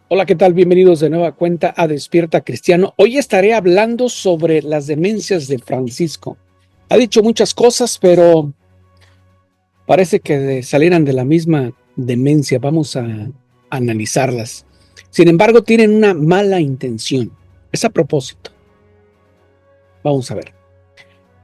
Hola, ¿qué tal? Bienvenidos de nueva cuenta a Despierta Cristiano. Hoy estaré hablando sobre las demencias de Francisco. Ha dicho muchas cosas, pero parece que salieran de la misma demencia. Vamos a analizarlas. Sin embargo, tienen una mala intención. Es a propósito. Vamos a ver.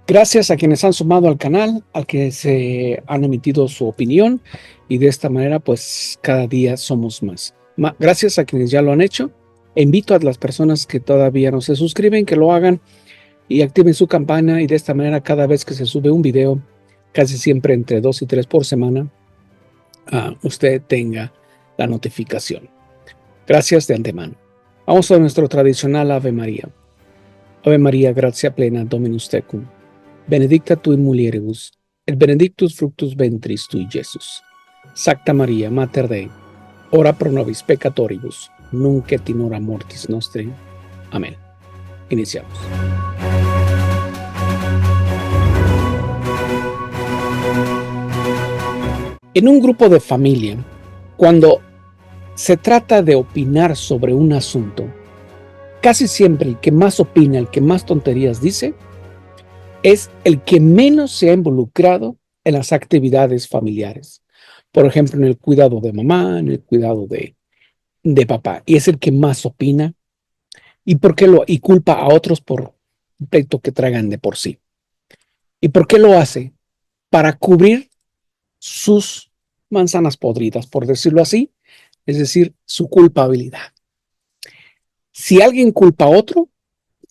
Gracias a quienes han sumado al canal, al que se han emitido su opinión y de esta manera pues cada día somos más. Gracias a quienes ya lo han hecho. Invito a las personas que todavía no se suscriben que lo hagan y activen su campana y de esta manera cada vez que se sube un video, casi siempre entre 2 y 3 por semana, usted tenga la notificación. Gracias de antemano. Vamos a nuestro tradicional Ave María. Ave María, gracia plena, Dominus tecum. Benedicta tu in mulieribus, et benedictus fructus ventris tui, Iesus. Sancta Maria, Mater Dei, ora pro nobis peccatoribus, nunc et in hora mortis nostri. Amén. Iniciamos. En un grupo de familia, cuando se trata de opinar sobre un asunto, casi siempre el que más opina, el que más tonterías dice, es el que menos se ha involucrado en las actividades familiares. Por ejemplo, en el cuidado de mamá, en el cuidado de papá. Y es el que más opina. ¿Y por qué y culpa a otros por un pleito que tragan de por sí? ¿Y por qué lo hace? Para cubrir sus manzanas podridas, por decirlo así, es decir, su culpabilidad. Si alguien culpa a otro,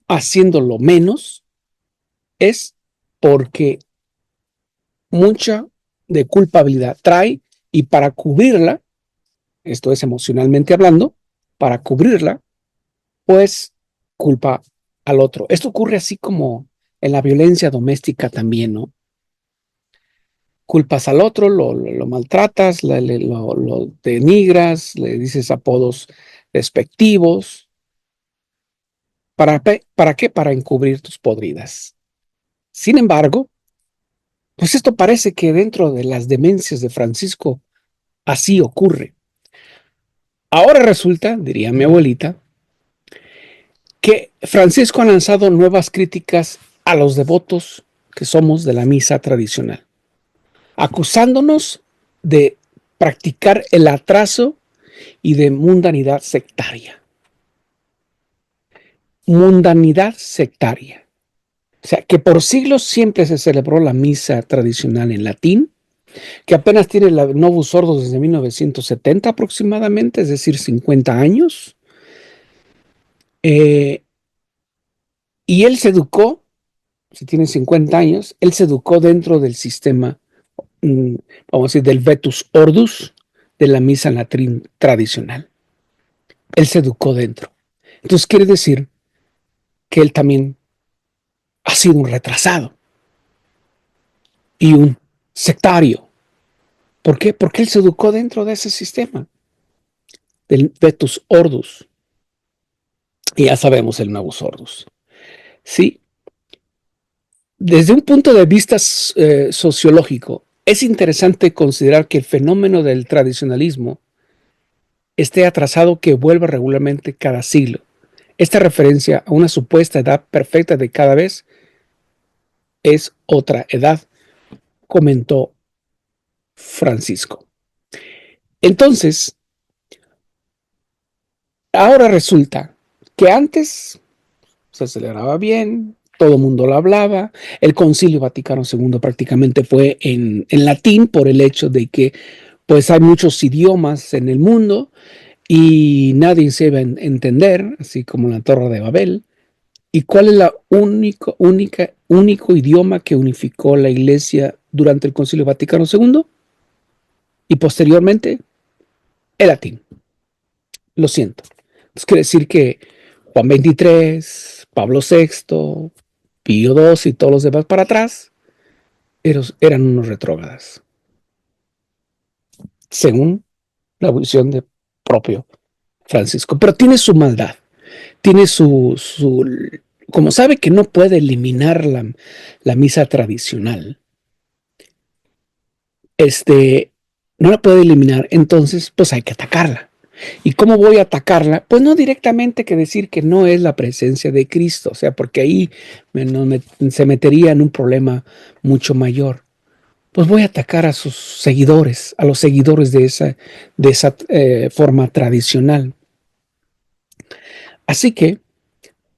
haciéndolo menos, es porque mucha de culpabilidad trae y para cubrirla, esto es emocionalmente hablando, para cubrirla, pues culpa al otro. Esto ocurre así como en la violencia doméstica también, ¿no? Culpas al otro, lo maltratas, lo denigras, le dices apodos despectivos. ¿Para qué? Para encubrir tus podridas. Sin embargo, pues esto parece que dentro de las demencias de Francisco así ocurre. Ahora resulta, diría mi abuelita, que Francisco ha lanzado nuevas críticas a los devotos que somos de la misa tradicional, acusándonos de practicar el atraso y de mundanidad sectaria. Mundanidad sectaria. O sea, que por siglos siempre se celebró la misa tradicional en latín, que apenas tiene el Novus Ordo desde 1970 aproximadamente, es decir, 50 años. Y él se educó, si tiene 50 años, él se educó dentro del sistema, vamos a decir, del Vetus Ordus, de la misa latín tradicional. Él se educó dentro. Entonces quiere decir que él también ha sido un retrasado y un sectario. ¿Por qué? Porque él se educó dentro de ese sistema, del Vetus Ordus. Y ya sabemos el Novus Ordus. Sí. Desde un punto de vista sociológico, es interesante considerar que el fenómeno del tradicionalismo esté atrasado que vuelva regularmente cada siglo. Esta referencia a una supuesta edad perfecta de cada vez es otra edad, comentó Francisco. Entonces, ahora resulta que antes se celebraba bien, todo el mundo lo hablaba, el Concilio Vaticano II prácticamente fue en latín por el hecho de que pues hay muchos idiomas en el mundo y nadie se iba a entender, así como la Torre de Babel. ¿Y cuál es la único idioma que unificó la Iglesia durante el Concilio Vaticano II? Y posteriormente, el latín. Lo siento. Eso quiere decir que Juan XXIII, Pablo VI, Pío II y todos los demás para atrás eran unos retrógradas, según la visión de propio Francisco. Pero tiene su maldad, tiene como sabe que no puede eliminar la misa tradicional, no la puede eliminar, entonces pues hay que atacarla. ¿Y cómo voy a atacarla? Pues no directamente que decir que no es la presencia de Cristo, o sea, porque ahí se metería en un problema mucho mayor. Pues voy a atacar a sus seguidores, a los seguidores de esa forma tradicional. Así que,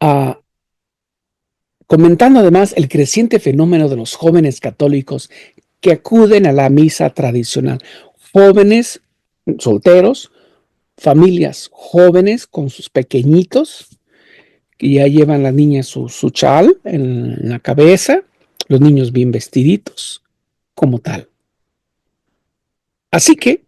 uh, comentando además el creciente fenómeno de los jóvenes católicos que acuden a la misa tradicional, jóvenes solteros, familias jóvenes con sus pequeñitos, que ya llevan las niñas su chal en la cabeza, los niños bien vestiditos, como tal. Así que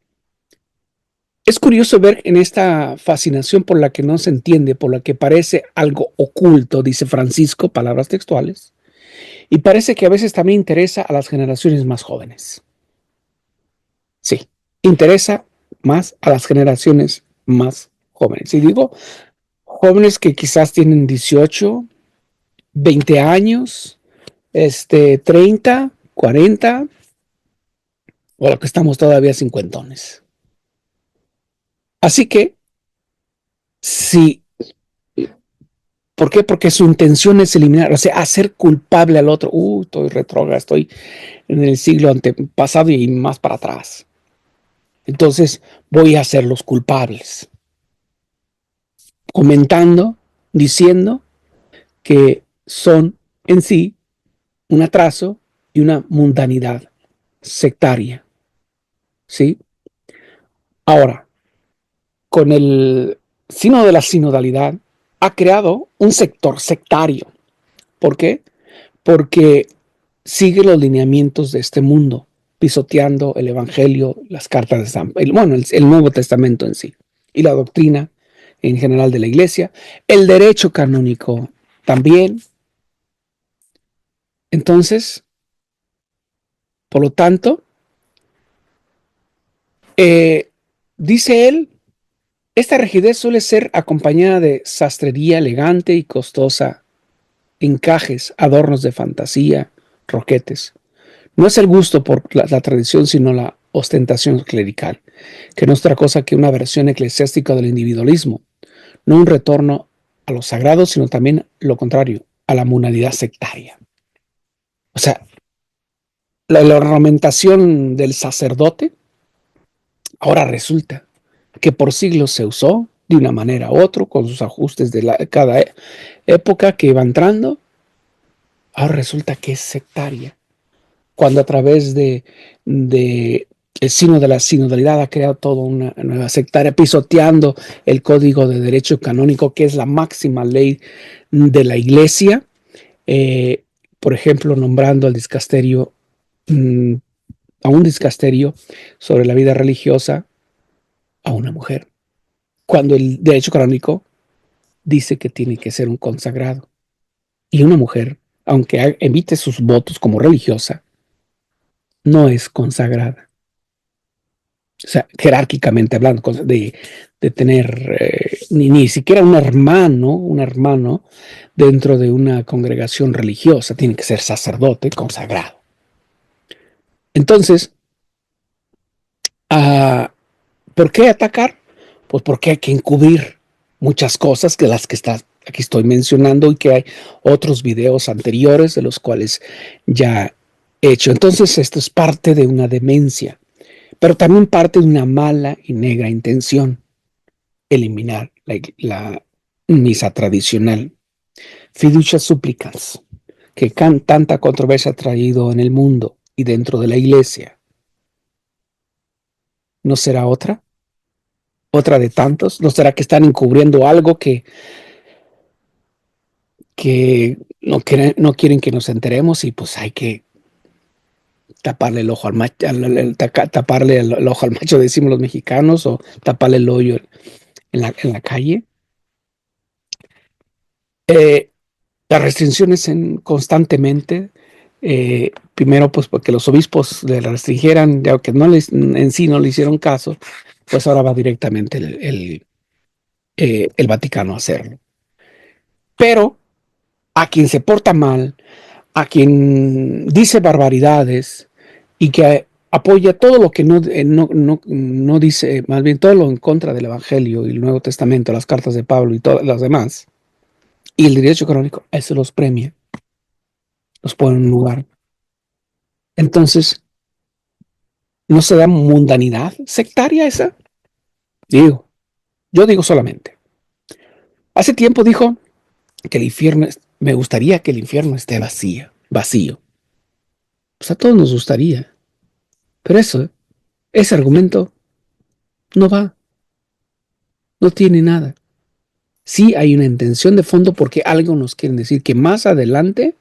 es curioso ver en esta fascinación por la que no se entiende, por la que parece algo oculto, dice Francisco, palabras textuales, y parece que a veces también interesa a las generaciones más jóvenes. Sí, interesa más a las generaciones más jóvenes. Y digo, jóvenes que quizás tienen 18, 20 años, 30, 40, o lo que estamos todavía cincuentones. Así que, sí, ¿por qué? Porque su intención es eliminar, o sea, hacer culpable al otro. Estoy retrógrado, estoy en el siglo antepasado y más para atrás. Entonces voy a hacerlos culpables, comentando, diciendo que son en sí un atraso y una mundanidad sectaria. ¿Sí? Ahora, con el sino de la sinodalidad, ha creado un sector sectario. ¿Por qué? Porque sigue los lineamientos de este mundo, pisoteando el Evangelio, las cartas de San, el Nuevo Testamento en sí, y la doctrina en general de la Iglesia, el derecho canónico también. Entonces, por lo tanto, dice él, esta rigidez suele ser acompañada de sastrería elegante y costosa, encajes, adornos de fantasía, roquetes. No es el gusto por la tradición, sino la ostentación clerical, que no es otra cosa que una versión eclesiástica del individualismo, no un retorno a lo sagrado, sino también lo contrario, a la mundanidad sectaria. O sea, la ornamentación del sacerdote ahora resulta que por siglos se usó de una manera u otra, con sus ajustes de cada época que iba entrando, ahora resulta que es sectaria, cuando a través de el sino de la sinodalidad ha creado toda una nueva sectaria, pisoteando el código de derecho canónico, que es la máxima ley de la Iglesia, por ejemplo, nombrando al dicasterio, a un dicasterio sobre la vida religiosa a una mujer, cuando el derecho canónico dice que tiene que ser un consagrado. Y una mujer, aunque emite sus votos como religiosa, no es consagrada. O sea, jerárquicamente hablando, de tener ni siquiera un hermano dentro de una congregación religiosa, tiene que ser sacerdote consagrado. Entonces, ¿por qué atacar? Pues porque hay que encubrir muchas cosas que las que aquí estoy mencionando y que hay otros videos anteriores de los cuales ya he hecho. Entonces, esto es parte de una demencia, pero también parte de una mala y negra intención: eliminar la misa tradicional. Fiducia supplicans, que tanta controversia ha traído en el mundo y dentro de la Iglesia. ¿No será otra? ¿Otra de tantos? ¿No será que están encubriendo algo que no quieren que nos enteremos y pues hay que taparle el ojo al macho, taparle el ojo al macho, decimos los mexicanos, o taparle el hoyo en la calle? Las restricciones constantemente, primero pues porque los obispos le restringieran, ya que en sí no le hicieron caso, pues ahora va directamente el Vaticano a hacerlo. Pero a quien se porta mal, a quien dice barbaridades y que apoya todo lo que no dice, más bien todo lo en contra del Evangelio y el Nuevo Testamento, las cartas de Pablo y todas las demás, y el derecho canónico, eso los premia, los pone en un lugar. Entonces, ¿no se da mundanidad sectaria esa? Digo, yo digo solamente. Hace tiempo dijo que el infierno, me gustaría que el infierno esté vacío. Pues a todos nos gustaría, pero ese argumento no va, no tiene nada. Sí hay una intención de fondo porque algo nos quieren decir que más adelante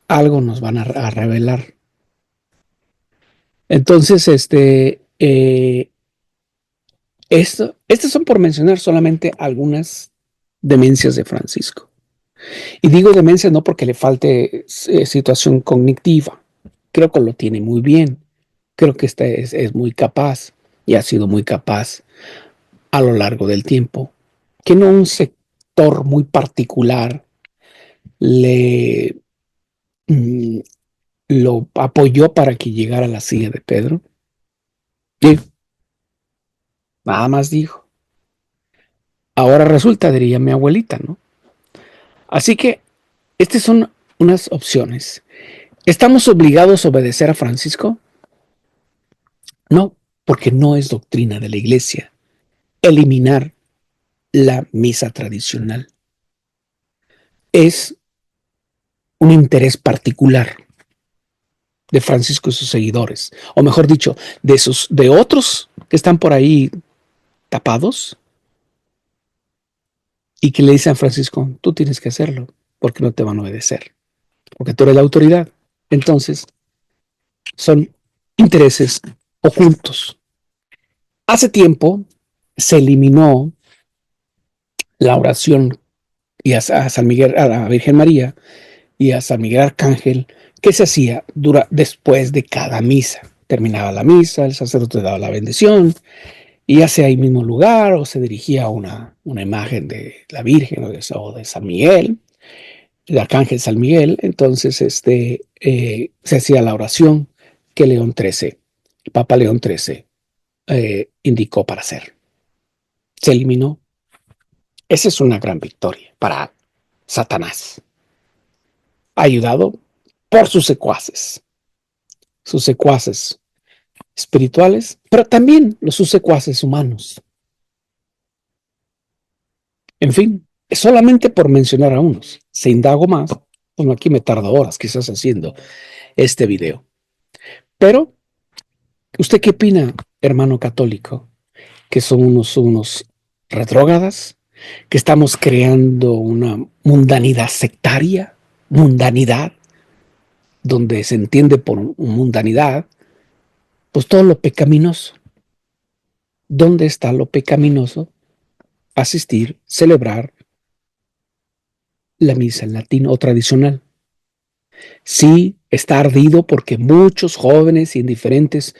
algo nos van a revelar. Entonces, estas son por mencionar solamente algunas demencias de Francisco. Y digo demencia no porque le falte situación cognitiva. Creo que lo tiene muy bien. Creo que es muy capaz y ha sido muy capaz a lo largo del tiempo. Que no un sector muy particular le lo apoyó para que llegara a la silla de Pedro. Sí, nada más dijo. Ahora resulta, diría mi abuelita, ¿no? Así que estas son unas opciones. ¿Estamos obligados a obedecer a Francisco? No, porque no es doctrina de la Iglesia eliminar la misa tradicional. Es un interés particular de Francisco y sus seguidores, o mejor dicho, de otros que están por ahí tapados y que le dicen a Francisco, tú tienes que hacerlo, porque no te van a obedecer, porque tú eres la autoridad. Entonces, son intereses ocultos. Hace tiempo se eliminó la oración y a San Miguel, a la Virgen María y a San Miguel Arcángel, que se hacía después de cada misa. Terminaba la misa, el sacerdote daba la bendición, y ya sea ahí mismo lugar o se dirigía a una imagen de la Virgen o de San Miguel, el Arcángel San Miguel. Entonces se hacía la oración que el Papa León XIII, indicó para hacer. Se eliminó. Esa es una gran victoria para Satanás, ayudado por sus secuaces espirituales, pero también sus secuaces humanos. En fin, solamente por mencionar a unos. Si indago más, bueno, aquí me tardo horas quizás haciendo este video. Pero, ¿usted qué opina, hermano católico? ¿Que son unos retrógradas? ¿Que estamos creando una mundanidad sectaria? ¿Mundanidad? Donde se entiende por mundanidad, pues todo lo pecaminoso. ¿Dónde está lo pecaminoso? Asistir, celebrar la misa en latín o tradicional. Sí, está ardido porque muchos jóvenes y en diferentes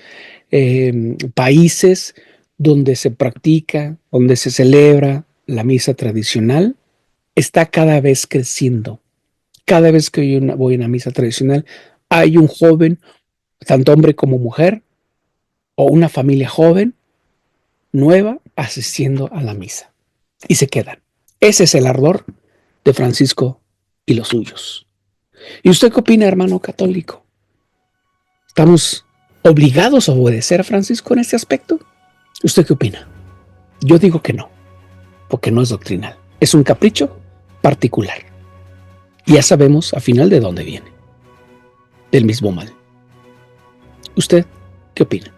países donde se practica, donde se celebra la misa tradicional, está cada vez creciendo. Cada vez que yo voy a una misa tradicional, hay un joven, tanto hombre como mujer, o una familia joven, nueva, asistiendo a la misa. Y se quedan. Ese es el ardor de Francisco y los suyos. ¿Y usted qué opina, hermano católico? ¿Estamos obligados a obedecer a Francisco en este aspecto? ¿Usted qué opina? Yo digo que no, porque no es doctrinal. Es un capricho particular. Y ya sabemos al final de dónde viene. Del mismo mal. ¿Usted qué opina?